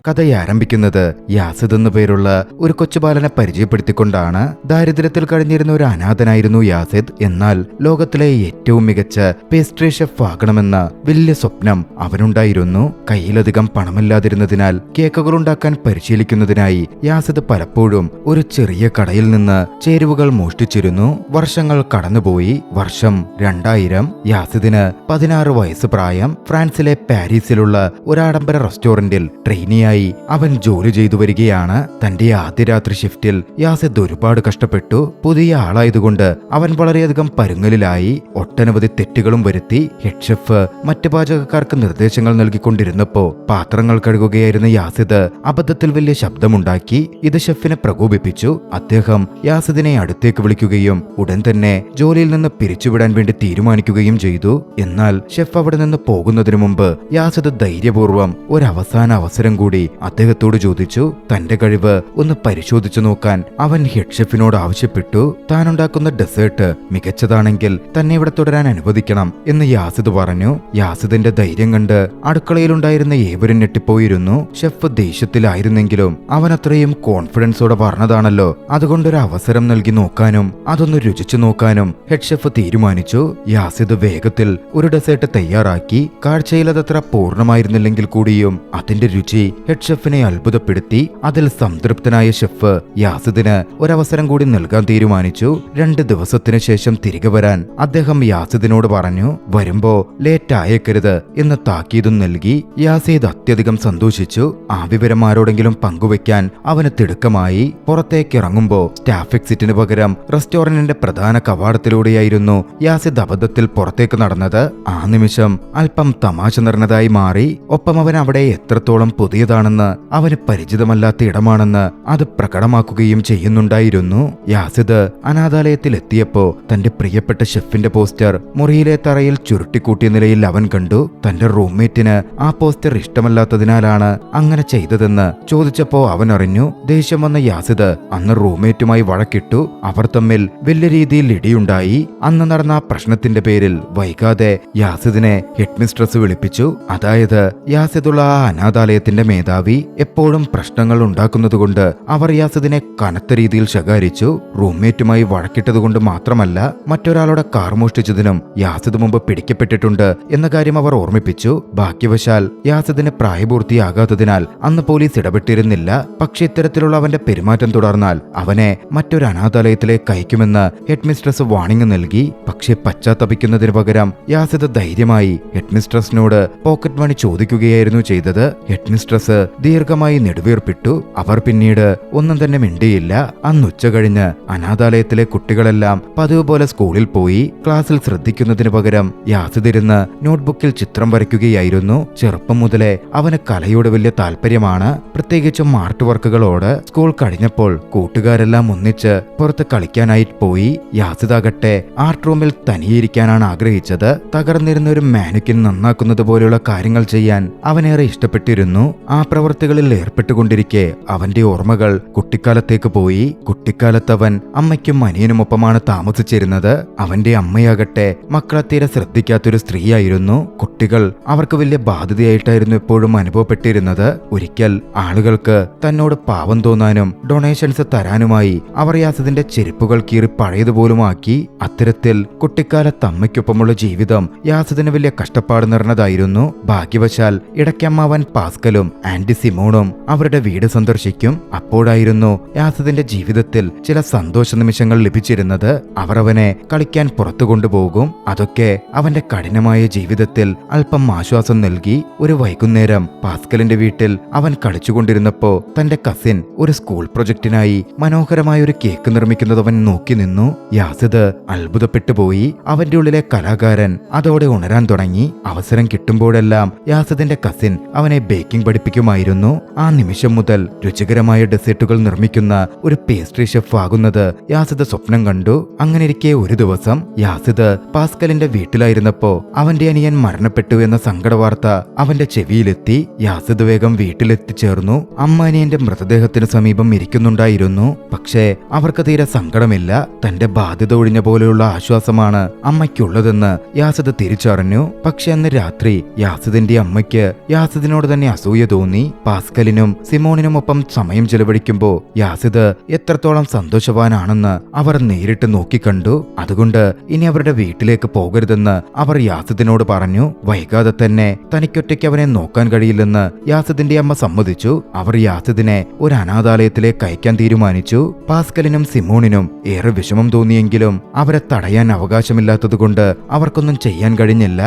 കഥയാരംഭിക്കുന്നത് യാസിദ് എന്നു പേരുള്ള ഒരു കൊച്ചുബാലനെ പരിചയപ്പെടുത്തിക്കൊണ്ടാണ്. ദാരിദ്ര്യത്തിൽ കഴിഞ്ഞിരുന്ന ഒരു അനാഥനായിരുന്നു യാസിദ്. എന്നാൽ ലോകത്തിലെ ഏറ്റവും മികച്ച പേസ്ട്രി ഷെഫ് ആകണമെന്ന വലിയ സ്വപ്നം അവനുണ്ടായിരുന്നു. കയ്യിലധികം പണമില്ലാതിരുന്നതിനാൽ കേക്കുകൾ ഉണ്ടാക്കാൻ പരിശീലിക്കുന്നതിനായി യാസിദ് പലപ്പോഴും ഒരു ചെറിയ കടയിൽ നിന്ന് ചേരുവകൾ മോഷ്ടിച്ചിരുന്നു. വർഷങ്ങൾ കടന്നുപോയി. വർഷം 2000. യാസിദിന് 16 വയസ്സ് പ്രായം. ഫ്രാൻസിലെ പാരീസിലുള്ള ഒരാഡംബര റെസ്റ്റോറന്റിൽ ട്രെയിനിയായി അവൻ ജോലി ചെയ്തു വരികയാണ്. തന്റെ ആദ്യ രാത്രി ഷിഫ്റ്റിൽ യാസിദ് ഒരുപാട് കഷ്ടപ്പെട്ടു. പുതിയ ആളായതുകൊണ്ട് അവൻ വളരെയധികം പരുങ്ങലിലായി. ഒട്ടനവധി തെറ്റുകളും വരുത്തി. ഹെഡ് ഷെഫ് മറ്റ് പാചകക്കാർക്ക് നിർദ്ദേശങ്ങൾ നൽകിക്കൊണ്ടിരുന്നപ്പോ പാത്രങ്ങൾ കഴുകുകയായിരുന്ന യാസിദ് അബദ്ധത്തിൽ വലിയ ശബ്ദമുണ്ടാക്കി. ഇത് ഷെഫിനെ പ്രകോപിപ്പിച്ചു. അദ്ദേഹം യാസിദിനെ അടുത്തേക്ക് വിളിക്കുകയും ഉടൻ തന്നെ ജോലിയിൽ നിന്ന് പിരിച്ചുവിടാൻ വേണ്ടി തീരുമാനിക്കുകയും ചെയ്തു. എന്നാൽ ഷെഫ് അവിടെ നിന്ന് പോകുന്നതിനു മുമ്പ് യാസിദ് ധൈര്യപൂർവ്വം ഒരവസാന അവസരം കൂടി അദ്ദേഹത്തോട് ചോദിച്ചു. തന്റെ കഴിവ് ഒന്ന് പരിശോധിച്ചു നോക്കാൻ അവൻ ഹെഡ് ഷെഫിനോട് ആവശ്യപ്പെട്ടു. താനുണ്ടാക്കുന്ന ഡെസേർട്ട് മികച്ചതാണെങ്കിൽ തന്നെ ഇവിടെ തുടരാൻ അനുവദിക്കണം എന്ന് യാസിദ് പറഞ്ഞു. യാസിദിന്റെ ധൈര്യം കണ്ട് അടുക്കളയിലുണ്ടായിരുന്ന ഏവരും ഞെട്ടിപ്പോയിരുന്നു. ഷെഫ് ദേഷ്യത്തിലായിരുന്നെങ്കിലും അവൻ അത്രയും കോൺഫിഡൻസോടെ പറഞ്ഞതാണല്ലോ, അതുകൊണ്ടൊരു അവസരം നൽകി നോക്കാനും അതൊന്ന് രുചിച്ചു നോക്കാനും ഹെഡ് ഷെഫ് തീരുമാനിച്ചു. യാസിദ് വേഗത്തിൽ ഒരു ഡെസേർട്ട് തയ്യാറാക്കി. കാഴ്ചയിൽ അതത്ര പൂർണ്ണമായിരുന്നില്ലെങ്കിൽ കൂടിയും അതിന്റെ രുചി ഹെഡ് ഷെഫിനെ അത്ഭുതപ്പെടുത്തി. അതിൽ സംതൃപ്തനായ ഷെഫ് യാസിദിന് ഒരവസരം കൂടി നൽകാൻ തീരുമാനിച്ചു. 2 ദിവസത്തിനു ശേഷം തിരികെ വരാൻ അദ്ദേഹം യാസിദിനോട് പറഞ്ഞു. വരുമ്പോ ലേറ്റ് ആയേക്കരുത് എന്ന് താക്കീതും നൽകി. യാസിദ് അത്യധികം സന്തോഷിച്ചു. ആ വിവരം ആരോടെങ്കിലും പങ്കുവെക്കാൻ അവന് തിടുക്കമായി. പുറത്തേക്ക് ഇറങ്ങുമ്പോ സ്റ്റാഫ് എക്സിറ്റിന് പകരം റെസ്റ്റോറന്റിന്റെ പ്രധാന കവാടത്തിലൂടെയായിരുന്നു യാസിദ് അബദ്ധത്തിൽ പുറത്തേക്ക് നടന്നത്. ആ നിമിഷം അല്പം തമാശ നിറഞ്ഞതായി മാറി. ഒപ്പം അവൻ അവിടെ എത്രത്തോളം പുതിയതാണെന്ന്, അവന് പരിചിതമല്ലാത്ത ഇടമാണെന്ന് അത് പ്രകടമാക്കുകയും ചെയ്യുന്നുണ്ടായിരുന്നു. യാസിദ് അനാഥാലയത്തിൽ എത്തിയപ്പോ തന്റെ പ്രിയപ്പെട്ട ഷെഫിന്റെ പോസ്റ്റർ മുറിയിലെ തറയിൽ ചുരുട്ടിക്കൂട്ടിയ നിലയിൽ അവൻ കണ്ടു. തന്റെ റൂംമേറ്റിന് ആ പോസ്റ്റർ ഇഷ്ടമല്ലാത്തതിനാലാണ് അങ്ങനെ ചെയ്തതെന്ന് ചോദിച്ചപ്പോ അവൻ അറിഞ്ഞു. ദേഷ്യം വന്ന യാസിദ് അന്ന് റൂംമേറ്റുമായി വഴക്കിട്ടു. അവർ തമ്മിൽ വലിയ രീതിയിൽ ഇടിയുണ്ടായി. അന്ന് നടന്ന ആ പ്രശ്നത്തിന്റെ പേരിൽ വൈകാതെ യാസിദിനെ ഹെഡ് മിസ്ട്രസ് വിളിപ്പിച്ചു. അതായത് യാസിദുള്ള ആ അനാഥാലയത്തിന്റെ മേധാവി. എപ്പോഴും പ്രശ്നങ്ങൾ ഉണ്ടാക്കുന്നതുകൊണ്ട് അവർ യാസിദിനെ കനത്ത രീതിയിൽ ശകാരിച്ചു. റൂംമേറ്റുമായി വഴക്കിട്ടതുകൊണ്ട് മാത്രമല്ല, മറ്റൊരാളുടെ കാർ മോഷ്ടിച്ചതിനും യാസിദ് മുമ്പ് പിടിക്കപ്പെട്ടിട്ടുണ്ട് എന്ന കാര്യം അവർ ഓർമ്മിപ്പിച്ചു. ഭാഗ്യവശാൽ യാസിദിന് പ്രായപൂർത്തിയാകാത്തതിനാൽ അന്ന് പോലീസ് ഇടപെട്ടിരുന്നില്ല. പക്ഷെ ഇത്തരത്തിലുള്ള അവന്റെ പെരുമാറ്റം തുടർന്നാൽ അവനെ മറ്റൊരു അനാഥാലയത്തിലേക്ക് അയക്കുമെന്ന് ഹെഡ് മിസ്ട്രസ് വാണിംഗ് നൽകി. പക്ഷെ പശ്ചാത്തപിക്കുന്നതിന് പകരം യാസിദ് ധൈര്യമായി ഹെഡ് മിസ്ട്രസിനോട് പോക്കറ്റ് മണി ചോദിക്കുകയായിരുന്നു ചെയ്തത്. ഹെഡ് മിസ്ട്രസ് ദീർഘമായി നെടുവീർപ്പിട്ടു. അവർ പിന്നീട് ഒന്നും തന്നെ മിണ്ടിയില്ല. അന്ന് ഉച്ച കഴിഞ്ഞ് അനാഥാലയത്തിലെ കുട്ടികളെല്ലാം പതിവ് പോലെ സ്കൂളിൽ പോയി. ക്ലാസ്സിൽ ശ്രദ്ധിക്കുന്നതിന് പകരം യാസിദ് ഇരുന്ന് നോട്ട്ബുക്കിൽ ചിത്രം വരയ്ക്കുകയായിരുന്നു. ചെറുപ്പം മുതലേ അവന് കലയോട് വലിയ താല്പര്യമാണ്, പ്രത്യേകിച്ചും ആർട്ട് വർക്കുകളോട്. സ്കൂൾ കഴിഞ്ഞപ്പോൾ കൂട്ടുകാരെല്ലാം ഒന്നിച്ച് പുറത്ത് കളിക്കാനായി പോയി. യാസിദാകട്ടെ ആർട്ട് റൂമിൽ തനിയിരിക്കാനാണ് ആഗ്രഹിച്ചത്. തകർന്നിരുന്ന ഒരു മാനുക്കിൻ നന്നാക്കുന്നത് പോലെയുള്ള കാര്യങ്ങൾ ചെയ്യാൻ അവനേറെ ഇഷ്ടപ്പെട്ടിരുന്നു. ആ പ്രവൃത്തികളിൽ ഏർപ്പെട്ടുകൊണ്ടിരിക്കെ അവന്റെ ഓർമ്മകൾ കുട്ടിക്കാലത്തേക്ക് പോയി. കുട്ടിക്കാലത്ത് അവൻ അമ്മയ്ക്കും അനിയനുമൊപ്പമാണ് താമസിച്ചിരുന്നത്. അവന്റെ അമ്മയാകട്ടെ മക്കളെ തീരെ ശ്രദ്ധിക്കാത്തൊരു സ്ത്രീയായിരുന്നു. കുട്ടികൾ അവർക്ക് വലിയ ബാധ്യതയായിട്ടായിരുന്നു എപ്പോഴും അനുഭവപ്പെട്ടിരുന്നത്. ഒരിക്കൽ ആളുകൾക്ക് തന്നോട് പാവം തോന്നാനും ഡൊണേഷൻസ് തരാനുമായി അവർ യാസിദിന്റെ ചെരുപ്പുകൾ കീറി പഴയതുപോലുമാക്കി. അത്തരത്തിൽ കുട്ടിക്കാലത്ത് അമ്മയ്ക്കൊപ്പമുള്ള ജീവിതം യാസിദിന് വലിയ കഷ്ടപ്പാട് നിറഞ്ഞതായിരുന്നു. ഭാഗ്യവശാൽ ഇടയ്ക്കമ്മാവൻ പാസ്കലും ആന്റി സിമോണും അവരുടെ വീട് സന്ദർശിക്കും. അപ്പോഴായിരുന്നു യാസിദിന്റെ ജീവിതത്തിൽ ചില സന്തോഷ നിമിഷങ്ങൾ ലഭിച്ചിരുന്നത്. അവർ അവനെ കളിക്കാൻ പുറത്തു കൊണ്ടുപോകും. അതൊക്കെ അവന്റെ കഠിനമായ ജീവിതത്തിൽ അല്പം ആശ്വാസം നൽകി. ഒരു വൈകുന്നേരം പാസ്കലിന്റെ വീട്ടിൽ അവൻ കളിച്ചുകൊണ്ടിരുന്നപ്പോ തന്റെ കസിൻ ഒരു സ്കൂൾ പ്രൊജക്ടിനായി മനോഹരമായ ഒരു കേക്ക് നിർമ്മിക്കുന്നത് അവൻ നോക്കി നിന്നു. യാസിദ് അത്ഭുതപ്പെട്ടു പോയി. അവന്റെ ഉള്ളിലെ കലാകാരൻ അതോടെ ഉണരാൻ തുടങ്ങി. അവസരം കിട്ടുമ്പോഴെല്ലാം യാസിദിന്റെ കസിൻ അവനെ ബേക്കിംഗ് പഠിപ്പിക്കുമായിരുന്നു. ആ നിമിഷം മുതൽ രുചികരമായ ഡെസേർട്ടുകൾ നിർമ്മിക്കുന്ന ഒരു പേസ്ട്രി ഷെഫ് ആകുന്നത് യാസിദ് സ്വപ്നം കണ്ടു. അങ്ങനെയിരിക്കെ ഒരു ദിവസം യാസിദ് പാസ്കലിന്റെ വീട്ടിലായിരുന്നപ്പോ അവന്റെ അനിയൻ മരണപ്പെട്ടു എന്ന സങ്കട വാർത്ത അവന്റെ ചെവിയിലെത്തി. യാസിദ് വേഗം വീട്ടിലെത്തിച്ചേർന്നു. അമ്മ അനിയന്റെ മൃതദേഹത്തിന് സമീപം ഇരിക്കുന്നുണ്ടായിരുന്നു. പക്ഷേ അവർക്ക് തീരെ സങ്കടമില്ല. തന്റെ ബാധ്യത ഒഴിഞ്ഞ പോലെയുള്ള ആശ്വാസമാണ് അമ്മയ്ക്കുള്ളതെന്ന് യാസിദ് തിരിച്ചറിഞ്ഞു. പക്ഷെ അന്ന് രാത്രി യാസിദിന്റെ അമ്മയ്ക്ക് യാസിദിനോട് തന്നെ അസൂയ തോന്നി. തോന്നി. പാസ്കലിനും സിമോണിനുമൊപ്പം സമയം ചെലവഴിക്കുമ്പോൾ യാസിദ് എത്രത്തോളം സന്തോഷവാനാണെന്ന് അവർ നേരിട്ട് നോക്കിക്കണ്ടു. അതുകൊണ്ട് ഇനി അവരുടെ വീട്ടിലേക്ക് പോകരുതെന്ന് അവർ യാസിദിനോട് പറഞ്ഞു. വൈകാതെ തന്നെ തനിക്കൊറ്റയ്ക്ക് അവനെ നോക്കാൻ കഴിയില്ലെന്ന് യാസിദിന്റെ അമ്മ സമ്മതിച്ചു. അവർ യാസിദിനെ ഒരു അനാഥാലയത്തിലേക്ക് അയക്കാൻ തീരുമാനിച്ചു. പാസ്കലിനും സിമോണിനും ഏറെ വിഷമം തോന്നിയെങ്കിലും അവരെ തടയാൻ അവകാശമില്ലാത്തതുകൊണ്ട് അവർക്കൊന്നും ചെയ്യാൻ കഴിഞ്ഞില്ല.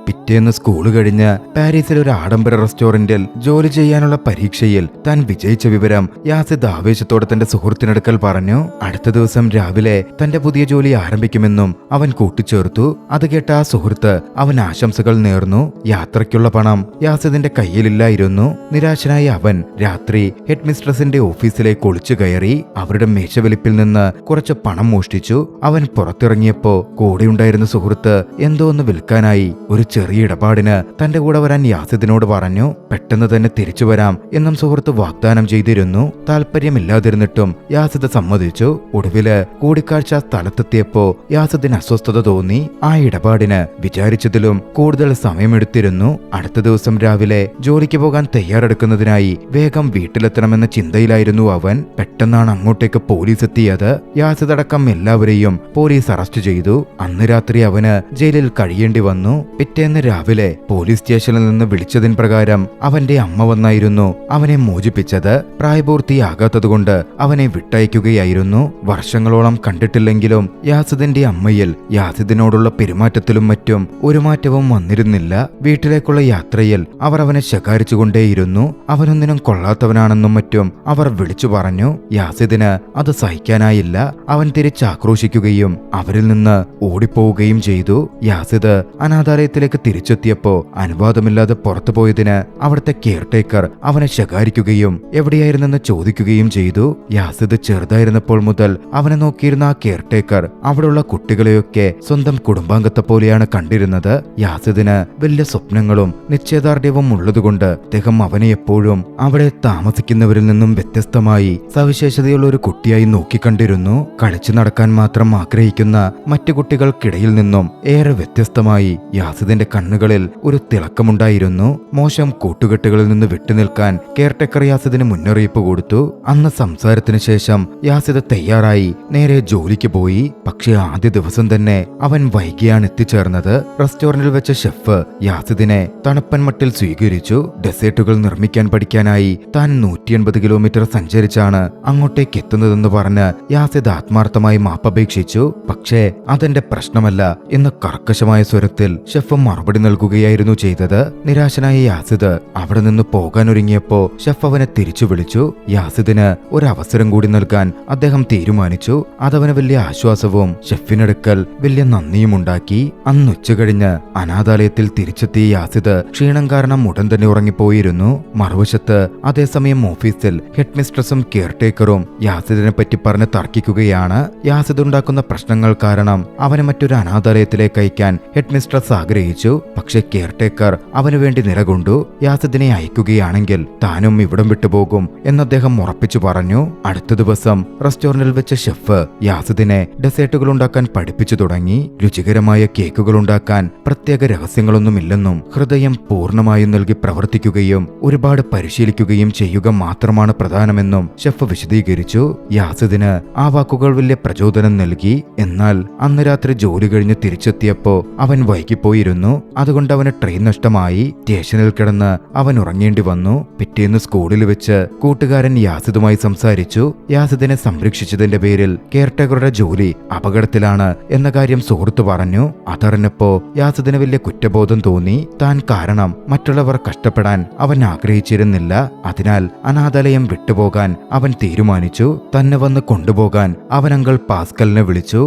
പിറ്റേന്ന് സ്കൂൾ കഴിഞ്ഞ് പാരീസിൽ ഒരു ആഡംബര റെസ്റ്റോറന്റിൽ ജോലി ചെയ്യാനുള്ള പരീക്ഷയിൽ താൻ വിജയിച്ച വിവരം യാസിദ് ആവേശത്തോടെ തന്റെ സുഹൃത്തിനടുക്കൽ പറഞ്ഞു. അടുത്ത ദിവസം രാവിലെ തന്റെ പുതിയ ജോലി ആരംഭിക്കുമെന്നും അവൻ കൂട്ടിച്ചേർത്തു. അത് കേട്ട ആ സുഹൃത്ത് അവൻ ആശംസകൾ നേർന്നു. യാത്രയ്ക്കുള്ള പണം യാസിദിന്റെ കയ്യിലില്ലായിരുന്നു. നിരാശനായ അവൻ രാത്രി ഹെഡ് മിസ്ട്രസിന്റെ ഓഫീസിലേക്ക് ഒളിച്ചു കയറി അവരുടെ മേശവലിപ്പിൽ നിന്ന് കുറച്ച് പണം മോഷ്ടിച്ചു. അവൻ പുറത്തിറങ്ങിയപ്പോ കൂടെയുണ്ടായിരുന്ന സുഹൃത്ത് എന്തോ ഒന്ന് വിൽക്കാനായി ഒരു ചെറിയ ഇടപാടിന് തന്റെ കൂടെ വരാൻ യാസിദിനോട് പറഞ്ഞു. പെട്ടെന്ന് തന്നെ തിരിച്ചു വരാം എന്നും സുഹൃത്ത് വാഗ്ദാനം ചെയ്തിരുന്നു. താല്പര്യമില്ലാതിരുന്നിട്ടും യാസിദ് സമ്മതിച്ചു. ഒടുവില് കൂടിക്കാഴ്ച സ്ഥലത്തെത്തിയപ്പോ യാസിദിന് അസ്വസ്ഥത തോന്നി. ആ ഇടപാടിന് വിചാരിച്ചതിലും കൂടുതൽ സമയമെടുത്തിരുന്നു. അടുത്ത ദിവസം രാവിലെ ജോലിക്ക് പോകാൻ തയ്യാറെടുക്കുന്നതിനായി വേഗം വീട്ടിലെത്തണമെന്ന ചിന്തയിലായിരുന്നു അവൻ. പെട്ടെന്നാണ് അങ്ങോട്ടേക്ക് പോലീസ് എത്തിയത്. യാസിദ് അടക്കം എല്ലാവരെയും പോലീസ് അറസ്റ്റ് ചെയ്തു. അന്ന് രാത്രി അവന് ജയിലിൽ കഴിയേണ്ടി വന്നു. പിറ്റേന്ന് രാവിലെ പോലീസ് സ്റ്റേഷനിൽ നിന്ന് വിളിച്ചതിൻ പ്രകാരം അവന്റെ അമ്മ വന്നായിരുന്നു അവനെ മോചിപ്പിച്ചത്. പ്രായപൂർത്തിയാകാത്തതുകൊണ്ട് അവനെ വിട്ടയക്കുകയായിരുന്നു. വർഷങ്ങളോളം കണ്ടിട്ടില്ലെങ്കിലും യാസിദിന്റെ അമ്മയിൽ യാസിദിനോടുള്ള പെരുമാറ്റത്തിലും മറ്റും ഒരു മാറ്റവും വന്നിരുന്നില്ല. വീട്ടിലേക്കുള്ള യാത്രയിൽ അവർ അവനെ ശകാരിച്ചുകൊണ്ടേയിരുന്നു. അവനൊന്നിനും കൊള്ളാത്തവനാണെന്നും മറ്റും അവർ വിളിച്ചു പറഞ്ഞു. യാസിദിന് അത് സഹിക്കാനായില്ല. അവൻ തിരിച്ചാക്രോശിക്കുകയും അവരിൽ നിന്ന് ഓടിപ്പോവുകയും ചെയ്തു. യാസിദ് അനാഥാലയത്തിലേക്ക് തിരിച്ചെത്തിയപ്പോ അനുവാദമില്ലാതെ പുറത്തുപോയതിന് അവിടുത്തെ കെയർടേക്കർ അവനെ ശകാരിക്കുകയും എവിടെയായിരുന്നെന്ന് ചോദിക്കുകയും ചെയ്തു. യാസിദ് ചെറുതായിരുന്നപ്പോൾ മുതൽ അവനെ നോക്കിയിരുന്ന ആ കെയർടേക്കർ അവിടെയുള്ള കുട്ടികളെയൊക്കെ സ്വന്തം കുടുംബാംഗത്തെ പോലെയാണ് കണ്ടിരുന്നത്. യാസിദിന് വലിയ സ്വപ്നങ്ങളും നിശ്ചയദാർഢ്യവും ഉള്ളതുകൊണ്ട് അദ്ദേഹം അവനെ എപ്പോഴും അവിടെ താമസിക്കുന്നവരിൽ നിന്നും വ്യത്യസ്തമായി സവിശേഷതയുള്ള ഒരു കുട്ടിയായി നോക്കിക്കണ്ടിരുന്നു. കളിച്ചു നടക്കാൻ മാത്രം ആഗ്രഹിക്കുന്ന മറ്റു കുട്ടികൾക്കിടയിൽ നിന്നും ഏറെ വ്യത്യസ്തമായി യാസിദിന്റെ കണ്ണുകളിൽ ഒരു തിളക്കമുണ്ടായിരുന്നു. മോശം കൂട്ടുകെട്ടുകളിൽ നിന്ന് വിട്ടുനിൽക്കാൻ കെയർടേക്കർ യാസിദിന് മുന്നറിയിപ്പ് കൊടുത്തു. അന്ന് സംസാരത്തിന് ശേഷം യാസിദ് തയ്യാറായി നേരെ ജോലിക്ക് പോയി. പക്ഷേ ആദ്യ ദിവസം തന്നെ അവൻ വൈകിയാണ് എത്തിച്ചേർന്നത്. റെസ്റ്റോറന്റിൽ വെച്ച ഷെഫ് യാസിദിനെ തണുപ്പൻ മട്ടിൽ സ്വീകരിച്ചു. ഡെസേർട്ടുകൾ നിർമ്മിക്കാൻ പഠിക്കാനായി താൻ 180 കിലോമീറ്റർ സഞ്ചരിച്ചാണ് അങ്ങോട്ടേക്ക് എത്തുന്നതെന്ന് പറഞ്ഞ് യാസിദ് ആത്മാർത്ഥമായി മാപ്പപേക്ഷിച്ചു. പക്ഷേ അതെന്റെ പ്രശ്നമല്ല എന്ന് കർക്കശമായ സ്വരത്തിൽ ഷെഫ് മറുപടി നൽകുകയായിരുന്നു ചെയ്തത്. നിരാശനായ യാസിദ് അവിടെ നിന്ന് പോകാനൊരുങ്ങിയപ്പോ ഷെഫ് അവനെ തിരിച്ചു വിളിച്ചു. യാസിദിന് ഒരവസരം കൂടി നൽകാൻ അദ്ദേഹം തീരുമാനിച്ചു. അതവന് വലിയ ആശ്വാസവും ഷെഫിനടുക്കൽ വലിയ നന്ദിയും ഉണ്ടാക്കി. അന്ന് ഉച്ചകഴിഞ്ഞ് അനാഥാലയത്തിൽ തിരിച്ചെത്തിയ യാസിദ് ക്ഷീണം കാരണം ഉടൻ തന്നെ ഉറങ്ങിപ്പോയിരുന്നു. മറുവശത്ത് അതേസമയം ഓഫീസിൽ ഹെഡ് മിസ്ട്രസും കെയർടേക്കറും യാസിദിനെ പറ്റി പറഞ്ഞ് തർക്കിക്കുകയാണ്. യാസിദ് ഉണ്ടാക്കുന്ന പ്രശ്നങ്ങൾ കാരണം അവനെ മറ്റൊരു അനാഥാലയത്തിലേക്ക് അയക്കാൻ ഹെഡ് മിസ്ട്രസ് ആഗ്രഹിച്ചു. പക്ഷെ കെയർടേക്കർ അവനു വേണ്ടി നിലകൊണ്ടു. യാസിദിനെ അയക്കുകയാണെങ്കിൽ താനും ഇവിടം വിട്ടുപോകും എന്ന് അദ്ദേഹം ഉറപ്പിച്ചു പറഞ്ഞു. അടുത്ത ദിവസം റെസ്റ്റോറന്റിൽ വെച്ച ഷെഫ് യാസിദിനെ ഡെസേർട്ടുകൾ ഉണ്ടാക്കാൻ പഠിപ്പിച്ചു തുടങ്ങി. രുചികരമായ കേക്കുകൾ ഉണ്ടാക്കാൻ പ്രത്യേക രഹസ്യങ്ങളൊന്നുമില്ലെന്നും ഹൃദയം പൂർണ്ണമായും നൽകി പ്രവർത്തിക്കുകയും ഒരുപാട് പരിശീലിക്കുകയും ചെയ്യുക മാത്രമാണ് പ്രധാനമെന്നും ഷെഫ് വിശദീകരിച്ചു. യാസിദിന് ആ വാക്കുകൾ വലിയ പ്രചോദനം നൽകി. എന്നാൽ അന്ന് രാത്രി ജോലി കഴിഞ്ഞ് തിരിച്ചെത്തിയപ്പോ അവൻ വൈകിപ്പോയിരുന്നു. അതുകൊണ്ട് അവന് ട്രെയിൻ നഷ്ടമായി. സ്റ്റേഷനിൽ കിടന്ന് അവൻ ഉറങ്ങേണ്ടി വന്നു. പിറ്റേന്ന് സ്കൂളിൽ വെച്ച് കൂട്ടുകാരൻ യാസിദുമായി സംസാരിച്ചു. യാസിദിനെ സംരക്ഷിച്ചതിന്റെ പേരിൽ കെയർടേക്കറുടെ ജോലി അപകടത്തിലാണ് എന്ന കാര്യം സുഹൃത്ത് പറഞ്ഞു. അതറിഞ്ഞപ്പോ യാസിദിന് വലിയ കുറ്റബോധം തോന്നി. താൻ കാരണം മറ്റുള്ളവർ കഷ്ടപ്പെടാൻ അവൻ ആഗ്രഹിച്ചിരുന്നില്ല. അതിനാൽ അനാഥാലയം വിട്ടുപോകാൻ അവൻ തീരുമാനിച്ചു. തന്നെ വന്ന് കൊണ്ടുപോകാൻ അവൻ അങ്കിൾ പാസ്കലിനെ വിളിച്ചു.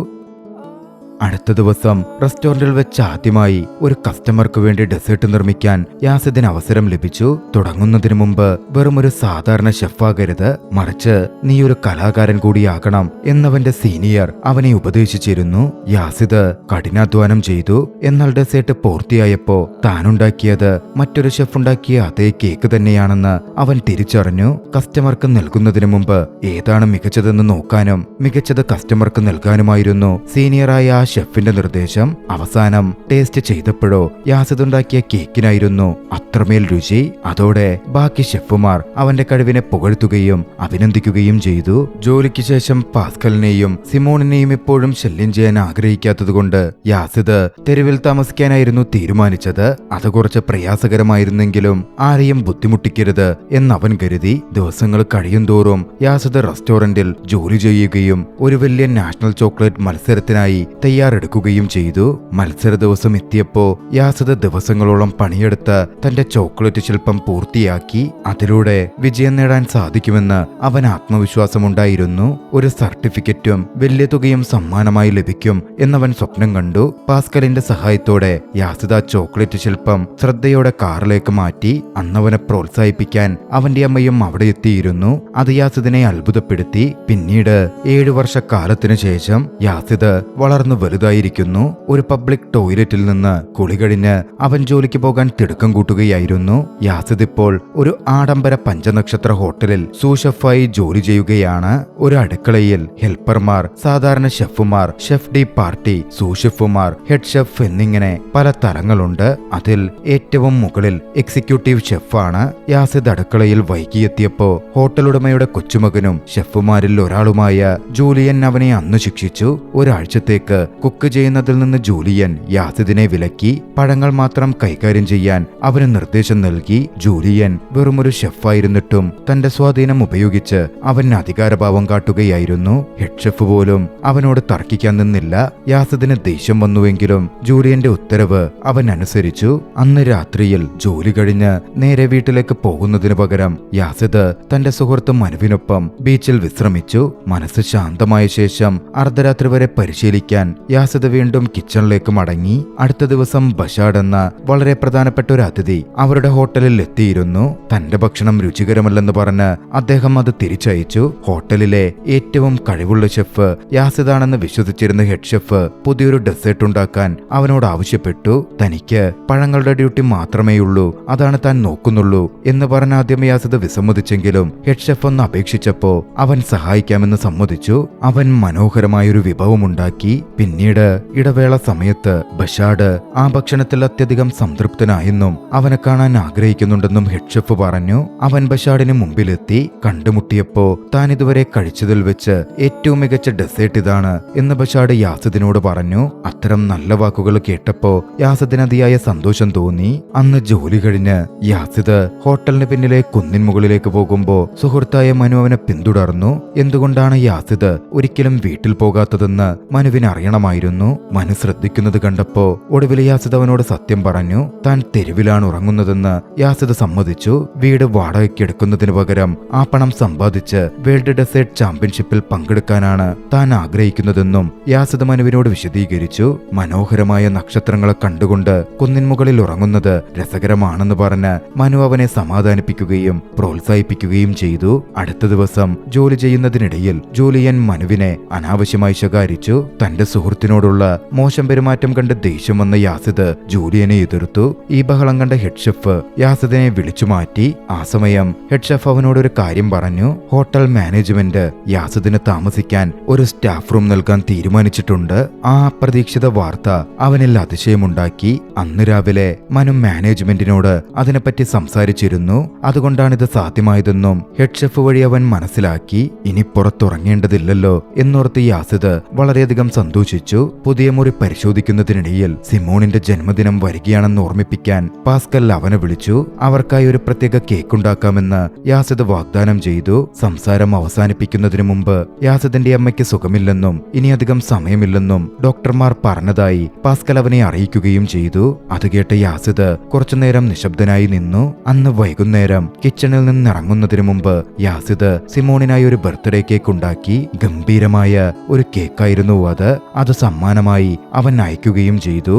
അടുത്ത ദിവസം റെസ്റ്റോറന്റിൽ വെച്ച് ആദ്യമായി ഒരു കസ്റ്റമർക്ക് വേണ്ടി ഡെസേർട്ട് നിർമ്മിക്കാൻ യാസിദിന് അവസരം ലഭിച്ചു. തുടങ്ങുന്നതിന് മുമ്പ് വെറും ഒരു സാധാരണ ഷെഫാകരുത്, മറിച്ച് നീ ഒരു കലാകാരൻ കൂടിയാകണം എന്നവന്റെ സീനിയർ അവനെ ഉപദേശിച്ചിരുന്നു. യാസിദ് കഠിനാധ്വാനം ചെയ്തു. എന്നാൽ ഡെസേർട്ട് പൂർത്തിയായപ്പോ താനുണ്ടാക്കിയത് മറ്റൊരു ഷെഫ് ഉണ്ടാക്കിയ അതേ കേക്ക് തന്നെയാണെന്ന് അവൻ തിരിച്ചറിഞ്ഞു. കസ്റ്റമർക്ക് നൽകുന്നതിന് മുമ്പ് ഏതാണ് മികച്ചതെന്ന് നോക്കാനും മികച്ചത് കസ്റ്റമർക്ക് നൽകാനുമായിരുന്നു സീനിയറായ ആ ഷെഫിന്റെ നിർദ്ദേശം. അവസാനം ടേസ്റ്റ് ചെയ്തപ്പോഴോ യാസിദ് ഉണ്ടാക്കിയ കേക്കിനായിരുന്നു അത്രമേൽ രുചി. അതോടെ ബാക്കി ഷെഫുമാർ അവന്റെ കഴിവിനെ പുകഴ്ത്തുകയും അഭിനന്ദിക്കുകയും ചെയ്തു. ജോലിക്ക് ശേഷം പാസ്കലിനെയും സിമോണിനെയും ഇപ്പോഴും ശല്യം ചെയ്യാൻ ആഗ്രഹിക്കാത്തതുകൊണ്ട് യാസിദ് തെരുവിൽ താമസിക്കാനായിരുന്നു തീരുമാനിച്ചത്. അത് കുറച്ച് പ്രയാസകരമായിരുന്നെങ്കിലും ആരെയും ബുദ്ധിമുട്ടിക്കരുത് എന്നവൻ കരുതി. ദിവസങ്ങൾ കഴിയുന്തോറും യാസിദ് റെസ്റ്റോറന്റിൽ ജോലി ചെയ്യുകയും ഒരു വലിയ നാഷണൽ ചോക്ലേറ്റ് മത്സരത്തിനായി തയ്യാറെടുക്കുകയും ചെയ്തു. മത്സര ദിവസം എത്തിയപ്പോ യാസിദ് ദിവസങ്ങളോളം പണിയെടുത്ത് തന്റെ ചോക്ലേറ്റ് ശില്പം പൂർത്തിയാക്കി. അതിലൂടെ വിജയം നേടാൻ സാധിക്കുമെന്ന് അവൻ ആത്മവിശ്വാസമുണ്ടായിരുന്നു. ഒരു സർട്ടിഫിക്കറ്റും വലിയ തുകയും സമ്മാനമായി ലഭിക്കും എന്നവൻ സ്വപ്നം കണ്ടു. പാസ്കലിന്റെ സഹായത്തോടെ യാസിദ് ചോക്ലേറ്റ് ശില്പം ശ്രദ്ധയോടെ കാറിലേക്ക് മാറ്റി. അന്നവനെ പ്രോത്സാഹിപ്പിക്കാൻ അവന്റെ അമ്മയും അവിടെ എത്തിയിരുന്നു. അത് യാസിദിനെ അത്ഭുതപ്പെടുത്തി. പിന്നീട് 7 വർഷക്കാലത്തിനു ശേഷം യാസിദ് വളർന്നു വലുതായിരിക്കുന്നു. ഒരു പബ്ലിക് ടോയ്ലറ്റിൽ നിന്ന് കുളി കഴിഞ്ഞ് അവൻ ജോലിക്ക് പോകാൻ തിടുക്കം കൂട്ടുകയായിരുന്നു. യാസിദ് ഇപ്പോൾ ഒരു ആഡംബര പഞ്ചനക്ഷത്ര ഹോട്ടലിൽ സൂഷെഫായി ജോലി ചെയ്യുകയാണ്. ഒരു അടുക്കളയിൽ ഹെൽപ്പർമാർ, സാധാരണ ഷെഫുമാർ, ഷെഫ് ഡി പാർട്ടി, സൂഷെഫുമാർ, ഹെഡ് ഷെഫ് എന്നിങ്ങനെ പല തരങ്ങളുണ്ട്. അതിൽ ഏറ്റവും മുകളിൽ എക്സിക്യൂട്ടീവ് ഷെഫാണ്. യാസിദ് അടുക്കളയിൽ വൈകിയെത്തിയപ്പോ ഹോട്ടൽ ഉടമയുടെ കൊച്ചുമകനും ഷെഫുമാരിൽ ഒരാളുമായ ജൂലിയൻ അവനെ അന്ന് ശിക്ഷിച്ചു. ഒരാഴ്ചത്തേക്ക് കുക്ക് ചെയ്യുന്നതിൽ നിന്ന് ജൂലിയൻ യാസിദിനെ വിലക്കി. പഴങ്ങൾ മാത്രം കൈകാര്യം ചെയ്യാൻ അവന് നിർദ്ദേശം നൽകി. ജൂലിയൻ വെറുമൊരു ഷെഫായിരുന്നിട്ടും തന്റെ സ്വാധീനം ഉപയോഗിച്ച് അവൻ അധികാരഭാവം കാട്ടുകയായിരുന്നു. ഹെഡ് ഷെഫ് പോലും അവനോട് തർക്കിക്കാൻ നിന്നില്ല. യാസിദിന് ദേഷ്യം വന്നുവെങ്കിലും ജൂലിയന്റെ ഉത്തരവ് അവൻ അനുസരിച്ചു. അന്ന് രാത്രിയിൽ ജോലി കഴിഞ്ഞ് നേരെ വീട്ടിലേക്ക് പോകുന്നതിനു പകരം യാസിദ് തന്റെ സുഹൃത്ത് മനുവിനൊപ്പം ബീച്ചിൽ വിശ്രമിച്ചു. മനസ്സ് ശാന്തമായ ശേഷം അർദ്ധരാത്രി വരെ പരിശീലിക്കാൻ യാസിദ് വീണ്ടും കിച്ചണിലേക്ക് മടങ്ങി. അടുത്ത ദിവസം ബഷാഡ് എന്ന വളരെ പ്രധാനപ്പെട്ട ഒരു അതിഥി അവരുടെ ഹോട്ടലിൽ എത്തിയിരുന്നു. തന്റെ ഭക്ഷണം രുചികരമല്ലെന്ന് പറഞ്ഞ് അദ്ദേഹം അത് തിരിച്ചയച്ചു. ഹോട്ടലിലെ ഏറ്റവും കഴിവുള്ള ഷെഫ് യാസിദാണെന്ന് വിശ്വസിച്ചിരുന്ന ഹെഡ് ഷെഫ് പുതിയൊരു ഡെസേർട്ട് ഉണ്ടാക്കാൻ അവനോട് ആവശ്യപ്പെട്ടു. തനിക്ക് പഴങ്ങളുടെ ഡ്യൂട്ടി മാത്രമേയുള്ളൂ, അതാണ് താൻ നോക്കുന്നുള്ളൂ എന്ന് പറഞ്ഞ ആദ്യം യാസിദ് വിസമ്മതിച്ചെങ്കിലും ഹെഡ് ഷെഫ് ഒന്ന് അപേക്ഷിച്ചപ്പോ അവൻ സഹായിക്കാമെന്ന് സമ്മതിച്ചു. അവൻ മനോഹരമായൊരു വിഭവമുണ്ടാക്കി. പിന്നീട് ഇടവേള സമയത്ത് ബഷാഡ് ആ ഭക്ഷണത്തിൽ അത്യധികം സംതൃപ്തനായെന്നും അവനെ കാണാൻ ആഗ്രഹിക്കുന്നുണ്ടെന്നും ഹെഡ് ഷെഫ് പറഞ്ഞു. അവൻ ബഷാഡിന് മുമ്പിലെത്തി. കണ്ടുമുട്ടിയപ്പോ താൻ ഇതുവരെ കഴിച്ചതിൽ വെച്ച് ഏറ്റവും മികച്ച ഡെസേർട്ട് ഇതാണ് എന്ന് ബഷാഡ് യാസിദിനോട് പറഞ്ഞു. അത്തരം നല്ല വാക്കുകൾ കേട്ടപ്പോ യാസിദിന് അതിയായ സന്തോഷം തോന്നി. അന്ന് ജോലി കഴിഞ്ഞ് യാസിദ് ഹോട്ടലിന് പിന്നിലെ കുന്നിൻ മുകളിലേക്ക് പോകുമ്പോ സുഹൃത്തായ മനു അവനെ പിന്തുടർന്നു. എന്തുകൊണ്ടാണ് യാസിദ് ഒരിക്കലും വീട്ടിൽ പോകാത്തതെന്ന് മനുവിന് അറിയണമായിരുന്നു. മനു ശ്രദ്ധിക്കുന്നത് കണ്ടപ്പോ ഒടുവിൽ യാസിദ് അവനോട് സത്യം പറഞ്ഞു. താൻ തെരുവിലാണ് ഉറങ്ങുന്നതെന്ന് യാസിദ് സമ്മതിച്ചു. വീട് വാടകയ്ക്ക് എടുക്കുന്നതിന് പകരം ആ പണം സമ്പാദിച്ച് വേൾഡ് ഡെസേർട്ട് ചാമ്പ്യൻഷിപ്പിൽ പങ്കെടുക്കാനാണ് താൻ ആഗ്രഹിക്കുന്നതെന്നും യാസിദ് മനുവിനോട് വിശദീകരിച്ചു. മനോഹരമായ നക്ഷത്രങ്ങളെ കണ്ടുകൊണ്ട് കുന്നിൻ മുകളിൽ ഉറങ്ങുന്നത് രസകരമാണെന്ന് പറഞ്ഞ് മനു അവനെ സമാധാനിപ്പിക്കുകയും പ്രോത്സാഹിപ്പിക്കുകയും ചെയ്തു. അടുത്ത ദിവസം ജോലി ചെയ്യുന്നതിനിടയിൽ ജൂലിയൻ മനുവിനെ അനാവശ്യമായി ശകാരിച്ചു. തന്റെ സുഹൃത്തിനോടുള്ള മോശം പെരുമാറ്റം കണ്ട് ദേഷ്യം വന്ന യാസിദ് ജൂലിയനെ എതിർത്തു. ഈ ബഹളം കണ്ട ഹെഡ് ഷെഫ് യാസിദിനെ വിളിച്ചു മാറ്റി. ആ സമയം ഹെഡ് ഷെഫ് അവനോട് ഒരു കാര്യം പറഞ്ഞു. ഹോട്ടൽ മാനേജ്മെന്റ് യാസിദിന് താമസിക്കാൻ ഒരു സ്റ്റാഫ് റൂം നൽകാൻ തീരുമാനിച്ചിട്ടുണ്ട്. ആ അപ്രതീക്ഷിത വാർത്ത അവനിൽ അതിശയമുണ്ടാക്കി. അന്ന് രാവിലെ മനു മാനേജ്മെന്റിനോട് അതിനെപ്പറ്റി സംസാരിച്ചിരുന്നു. അതുകൊണ്ടാണിത് സാധ്യമായതെന്നും ഹെഡ് ഷെഫ് വഴി അവൻ മനസ്സിലാക്കി. ഇനി പുറത്തുറങ്ങേണ്ടതില്ലല്ലോ എന്നോർത്ത് യാസിദ് വളരെയധികം സന്തോഷിച്ചു. പുതിയ മുറി പരിശോധിക്കുന്നതിനിടയിൽ സിമോണിന്റെ ജന്മദിനം വരികയാണെന്ന് ഓർമ്മിപ്പിക്കാൻ പാസ്കൽ അവനെ വിളിച്ചു. അവർക്കായി ഒരു പ്രത്യേക കേക്ക് ഉണ്ടാക്കാമെന്ന് യാസിദ് വാഗ്ദാനം ചെയ്തു. സംസാരം അവസാനിപ്പിക്കുന്നതിന് മുമ്പ് യാസിദിന്റെ അമ്മയ്ക്ക് സുഖമില്ലെന്നും ഇനിയധികം സമയമില്ലെന്നും ഡോക്ടർമാർ പറഞ്ഞതായി പാസ്കൽ അവനെ അറിയിക്കുകയും ചെയ്തു. അത് കേട്ട യാസിദ് കുറച്ചുനേരം നിശബ്ദനായി നിന്നു. അന്ന് വൈകുന്നേരം കിച്ചണിൽ നിന്നിറങ്ങുന്നതിന് മുമ്പ് യാസിദ് സിമോണിനായി ഒരു ബർത്ത്ഡേ കേക്ക് ഉണ്ടാക്കി. ഗംഭീരമായ ഒരു കേക്കായിരുന്നു അത്. അത് സമ്മാനമായി അവൻ അയക്കുകയും ചെയ്തു.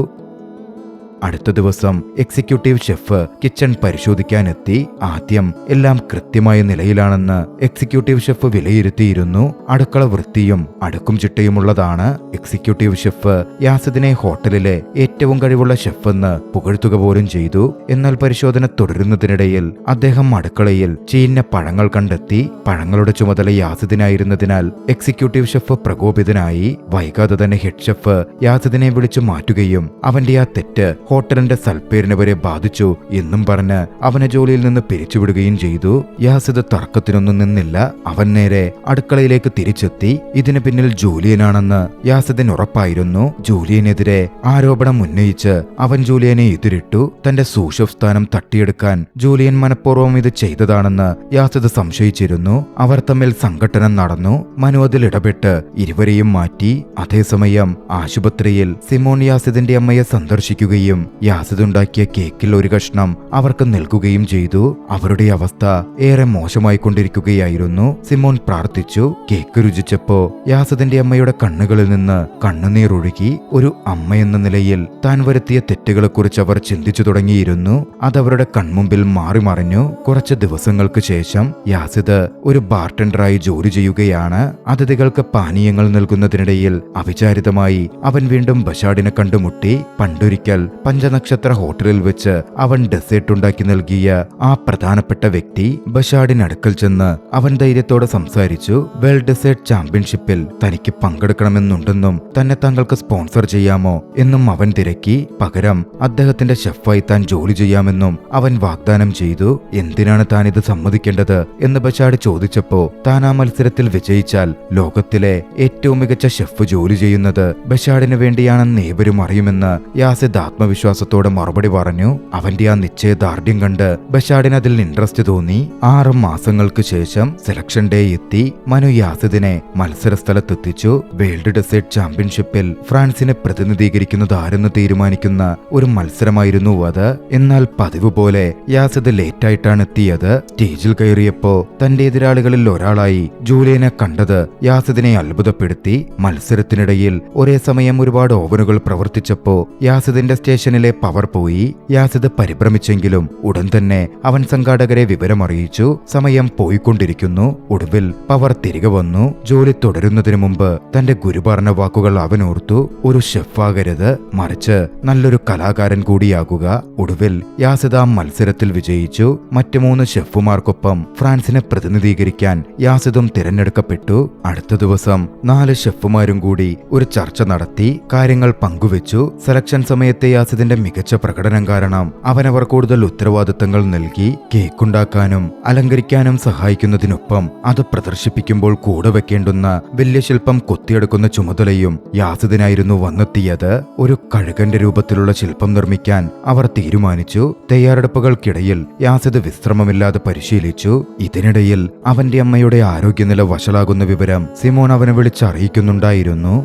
അടുത്ത ദിവസം എക്സിക്യൂട്ടീവ് ഷെഫ് കിച്ചൺ പരിശോധിക്കാനെത്തി. ആദ്യം എല്ലാം കൃത്യമായ നിലയിലാണെന്ന് എക്സിക്യൂട്ടീവ് ഷെഫ് വിലയിരുത്തിയിരുന്നു. അടുക്കള വൃത്തിയും അടുക്കും ചിട്ടയുമുള്ളതാണ്. എക്സിക്യൂട്ടീവ് ഷെഫ് യാസിദിനെ ഹോട്ടലിലെ ഏറ്റവും കഴിവുള്ള ഷെഫെന്ന് പുകഴ്ത്തുക പോലും ചെയ്തു. എന്നാൽ പരിശോധന തുടരുന്നതിനിടയിൽ അദ്ദേഹം അടുക്കളയിൽ ചീഞ്ഞ പഴങ്ങൾ കണ്ടെത്തി. പഴങ്ങളുടെ ചുമതല യാസിദിനായിരുന്നതിനാൽ എക്സിക്യൂട്ടീവ് ഷെഫ് പ്രകോപിതനായി. വൈകാതെ തന്നെ ഹെഡ് ഷെഫ് യാസിദിനെ വിളിച്ചു മാറ്റുകയും അവന്റെ ആ തെറ്റ് ഹോട്ടലിന്റെ സൽപ്പേരിനെ വരെ ബാധിച്ചു എന്നും പറഞ്ഞ് അവനെ ജോലിയിൽ നിന്ന് പിരിച്ചുവിടുകയും ചെയ്തു. യാസിദ് തർക്കത്തിനൊന്നും നിന്നില്ല. അവൻ നേരെ അടുക്കളയിലേക്ക് തിരിച്ചെത്തി. ഇതിന് പിന്നിൽ ജൂലിയനാണെന്ന് യാസിദിന് ഉറപ്പായിരുന്നു. ജൂലിയനെതിരെ ആരോപണം ഉന്നയിച്ച് അവൻ ജൂലിയനെ എതിരിട്ടു. തന്റെ സൂഷഫ് സ്ഥാനം തട്ടിയെടുക്കാൻ ജൂലിയൻ മനഃപൂർവ്വം ഇത് ചെയ്തതാണെന്ന് യാസിദ് സംശയിച്ചിരുന്നു. അവർ തമ്മിൽ സംഘട്ടനം നടന്നു. മനു അതിൽ ഇടപെട്ട് ഇരുവരെയും മാറ്റി. അതേസമയം ആശുപത്രിയിൽ സിമോൺ യാസിദിന്റെ അമ്മയെ സന്ദർശിക്കുകയും യാസിദ് ഉണ്ടാക്കിയ കേക്കിൽ ഒരു കഷ്ണം അവർക്ക് നൽകുകയും ചെയ്തു. അവരുടെ അവസ്ഥ ഏറെ മോശമായിക്കൊണ്ടിരിക്കുകയായിരുന്നു. സിമോൺ പ്രാർത്ഥിച്ചു. കേക്ക് രുചിച്ചപ്പോ യാസിദിന്റെ അമ്മയുടെ കണ്ണുകളിൽ നിന്ന് കണ്ണുനീർ ഒഴുകി. ഒരു അമ്മയെന്ന നിലയിൽ താൻ വരുത്തിയ തെറ്റുകളെക്കുറിച്ച് അവർ ചിന്തിച്ചു തുടങ്ങിയിരുന്നു. അതവരുടെ കൺമുമ്പിൽ മാറി മറിഞ്ഞു. കുറച്ച് ദിവസങ്ങൾക്ക് ശേഷം യാസിദ് ഒരു ബാർട്ടൻഡറായി ജോലി ചെയ്യുകയാണ്. അതിഥികൾക്ക് പാനീയങ്ങൾ നൽകുന്നതിനിടയിൽ അവിചാരിതമായി അവൻ വീണ്ടും ബഷാഡിനെ കണ്ടുമുട്ടി. പണ്ടൊരിക്കൽ പഞ്ചനക്ഷത്ര ഹോട്ടലിൽ വെച്ച് അവൻ ഡെസേർട്ട് ഉണ്ടാക്കി നൽകിയ ആ പ്രധാനപ്പെട്ട വ്യക്തി ബഷാഡിനടുക്കൽ ചെന്ന് അവൻ ധൈര്യത്തോടെ സംസാരിച്ചു. വേൾഡ് ഡെസേർട്ട് ചാമ്പ്യൻഷിപ്പിൽ തനിക്ക് പങ്കെടുക്കണമെന്നുണ്ടെന്നും തന്നെ താങ്കൾക്ക് സ്പോൺസർ ചെയ്യാമോ എന്നും അവൻ തിരക്കി. പകരം അദ്ദേഹത്തിന്റെ ഷെഫായി താൻ ജോലി ചെയ്യാമെന്നും അവൻ വാഗ്ദാനം ചെയ്തു. എന്തിനാണ് താൻ ഇത് സമ്മതിക്കേണ്ടത് എന്ന് ബഷാഡ് ചോദിച്ചപ്പോ താൻ ആ മത്സരത്തിൽ വിജയിച്ചാൽ ലോകത്തിലെ ഏറ്റവും മികച്ച ഷെഫ് ജോലി ചെയ്യുന്നത് ബഷാഡിന് വേണ്ടിയാണെന്ന് ഏവരും അറിയുമെന്ന് യാസിദ് ആത്മവിശ്വാസത്തോടെ മറുപടി പറഞ്ഞു. അവന്റെ ആ നിശ്ചയദാർഢ്യം കണ്ട് ബഷാഡിന് അതിൽ ഇൻട്രസ്റ്റ് തോന്നി. 6 മാസങ്ങൾക്ക് ശേഷം സെലക്ഷൻ ഡേ എത്തി. മനു യാസിദിനെ മത്സര സ്ഥലത്തെത്തിച്ചു. വേൾഡ് ഡെസേർട്ട് ചാമ്പ്യൻഷിപ്പിൽ ഫ്രാൻസിനെ പ്രതിനിധീകരിക്കുന്നത് ആരെന്ന് തീരുമാനിക്കുന്ന ഒരു മത്സരമായിരുന്നു അത്. എന്നാൽ പതിവ് പോലെ യാസിദ് ലേറ്റായിട്ടാണ് എത്തിയത്. സ്റ്റേജിൽ കയറിയപ്പോ തന്റെ എതിരാളികളിൽ ഒരാളായി ജൂലിയനെ കണ്ടത് യാസിദിനെ അത്ഭുതപ്പെടുത്തി. മത്സരത്തിനിടയിൽ ഒരേ സമയം ഒരുപാട് ഓവനുകൾ പ്രവർത്തിച്ചപ്പോ യാസിദിന്റെ സ്റ്റേഷനിലെ പവർ പോയി. യാസിദ് പരിഭ്രമിച്ചെങ്കിലും ഉടൻ തന്നെ അവൻ സംഘാടകരെ വിവരമറിയിച്ചു. സമയം പോയിക്കൊണ്ടിരിക്കുന്നു. ഒടുവിൽ പവർ തിരികെ വന്നു. ജോലി തുടരുന്നതിനു മുമ്പ് തന്റെ ഗുരു പറഞ്ഞ വാക്കുകൾ അവൻ ഓർത്തു. ഒരു ഷെഫാകരുത്, മറിച്ച് നല്ലൊരു കലാകാരൻ കൂടിയാകുക. ഒടുവിൽ യാസിദ് ആ മത്സരത്തിൽ വിജയിച്ചു. മറ്റു 3 ഷെഫുമാർക്കൊപ്പം ഫ്രാൻസിനെ പ്രതിനിധീകരിക്കാൻ യാസിദും തിരഞ്ഞെടുക്കപ്പെട്ടു. അടുത്ത ദിവസം 4 ഷെഫുമാരും കൂടി ഒരു ചർച്ച നടത്തി. കാര്യങ്ങൾ പങ്കുവെച്ചു. സെലക്ഷൻ സമയത്തെ യാസിദിന്റെ മികച്ച പ്രകടനം കാരണം അവനവർ കൂടുതൽ ഉത്തരവാദിത്തങ്ങൾ നൽകി. കേക്കുണ്ടാക്കാനും അലങ്കരിക്കാനും സഹായിക്കുന്നതിനൊപ്പം അത് പ്രദർശിപ്പിക്കുമ്പോൾ കൂടെ വെക്കേണ്ടുന്ന വലിയ ശില്പം കൊത്തിയെടുക്കുന്ന ചുമതലയും യാസിദിനായിരുന്നു വന്നെത്തിയത്. ഒരു കഴുകന്റെ രൂപത്തിലുള്ള ശില്പം നിർമ്മിക്കാൻ അവർ തീരുമാനിച്ചു. തയ്യാറെടുപ്പുകൾക്കിടയിൽ യാസിദ് വിശ്രമമില്ലാതെ പരിശീലിച്ചു. ഇതിനിടയിൽ അവന്റെ അമ്മയുടെ ആരോഗ്യനില വഷളാകുന്ന വിവരം സിമോൺ അവനെ വിളിച്ചറിയിക്കുന്നുണ്ടായിരുന്നു.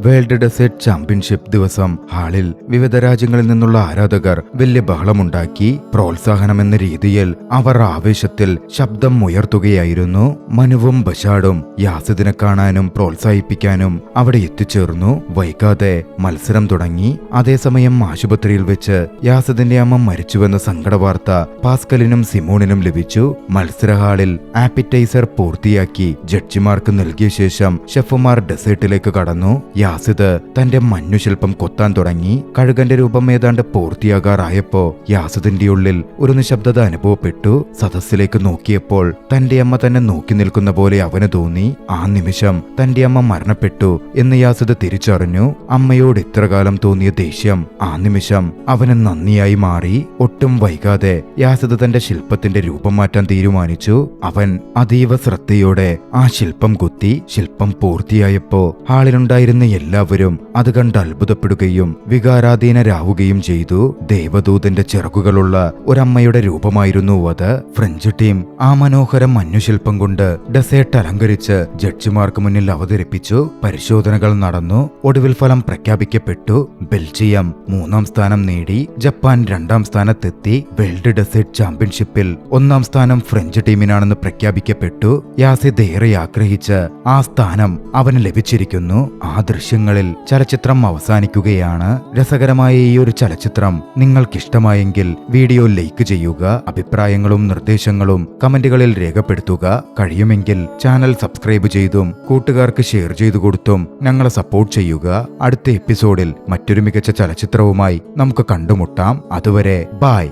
വേൾഡ് ഡെസേർട്ട് ചാമ്പ്യൻഷിപ്പ് ദിവസം ഹാളിൽ വിവിധ രാജ്യങ്ങളിൽ നിന്നുള്ള ആരാധകർ വലിയ ബഹളമുണ്ടാക്കി. പ്രോത്സാഹനമെന്ന രീതിയിൽ അവർ ആവേശത്തിൽ ശബ്ദം ഉയർത്തുകയായിരുന്നു. മനുവും ബഷാഡും യാസിദിനെ കാണാനും പ്രോത്സാഹിപ്പിക്കാനും അവിടെ എത്തിച്ചേർന്നു. വൈകാതെ മത്സരം തുടങ്ങി. അതേസമയം ആശുപത്രിയിൽ വെച്ച് യാസിദിന്റെ അമ്മ മരിച്ചുവെന്ന സങ്കടവാർത്ത പാസ്കലിനും സിമോണിനും ലഭിച്ചു. മത്സര ഹാളിൽ ആപ്പിറ്റൈസർ പൂർത്തിയാക്കി ജഡ്ജിമാർക്ക് നൽകിയ ശേഷം ഷെഫുമാർ ഡെസേർട്ടിലേക്ക് കടന്നു. യാസിദ് തന്റെ മഞ്ഞുശില്പം കൊത്താൻ തുടങ്ങി. കഴുകന്റെ രൂപം ഏതാണ്ട് പൂർത്തിയാകാറായപ്പോ യാസിദിന്റെ ഉള്ളിൽ ഒരു നിശബ്ദത അനുഭവപ്പെട്ടു. സദസ്സിലേക്ക് നോക്കിയപ്പോൾ തന്റെ അമ്മ തന്നെ നോക്കി നിൽക്കുന്ന പോലെ അവന് തോന്നി. ആ നിമിഷം തന്റെ അമ്മ മരണപ്പെട്ടു എന്ന് യാസിദ് തിരിച്ചറിഞ്ഞു. അമ്മയോട് ഇത്രകാലം തോന്നിയ ദേഷ്യം ആ നിമിഷം അവന് നന്ദിയായി മാറി. ഒട്ടും വൈകാതെ യാസിദ് തന്റെ ശില്പത്തിന്റെ രൂപം മാറ്റാൻ തീരുമാനിച്ചു. അവൻ അതീവ ശ്രദ്ധയോടെ ആ ശില്പം കൊത്തി. ശില്പം പൂർത്തിയായപ്പോ ഹാളിലുണ്ടായിരുന്ന എല്ലാവരും അത് കണ്ട് അത്ഭുതപ്പെടുകയും വികാരാധീനരാവുകയും ചെയ്തു. ദേവദൂതന്റെ ചിറകുകളുള്ള ഒരമ്മയുടെ രൂപമായിരുന്നു അത്. ഫ്രഞ്ച് ടീം ആ മനോഹര മഞ്ഞുശില്പം കൊണ്ട് ഡെസേർട്ട് അലങ്കരിച്ച് ജഡ്ജിമാർക്ക് മുന്നിൽ അവതരിപ്പിച്ചു. പരിശോധനകൾ നടന്നു. ഒടുവിൽ ഫലം പ്രഖ്യാപിക്കപ്പെട്ടു. ബെൽജിയം 3ാം സ്ഥാനം നേടി. ജപ്പാൻ 2ാം സ്ഥാനത്തെത്തി. വേൾഡ് ഡെസേർട്ട് ചാമ്പ്യൻഷിപ്പിൽ 1ാം സ്ഥാനം ഫ്രഞ്ച് ടീമിനാണെന്ന് പ്രഖ്യാപിക്കപ്പെട്ടു. യാസിദ് ഏറെ ആഗ്രഹിച്ച് ആ സ്ഥാനം അവന് ലഭിച്ചിരിക്കുന്നു. ആ ദൃശ്യങ്ങളിൽ ചലച്ചിത്രം അവസാനിക്കുകയാണ്. രസകരമായ ഈ ഒരു ചലച്ചിത്രം നിങ്ങൾക്കിഷ്ടമായെങ്കിൽ വീഡിയോ ലൈക്ക് ചെയ്യുക. അഭിപ്രായങ്ങളും നിർദ്ദേശങ്ങളും കമന്റുകളിൽ രേഖപ്പെടുത്തുക. കഴിയുമെങ്കിൽ ചാനൽ സബ്സ്ക്രൈബ് ചെയ്തും കൂട്ടുകാർക്ക് ഷെയർ ചെയ്തു കൊടുത്തും ഞങ്ങളെ സപ്പോർട്ട് ചെയ്യുക. അടുത്ത എപ്പിസോഡിൽ മറ്റൊരു മികച്ച ചലച്ചിത്രവുമായി നമുക്ക് കണ്ടുമുട്ടാം. അതുവരെ ബൈ.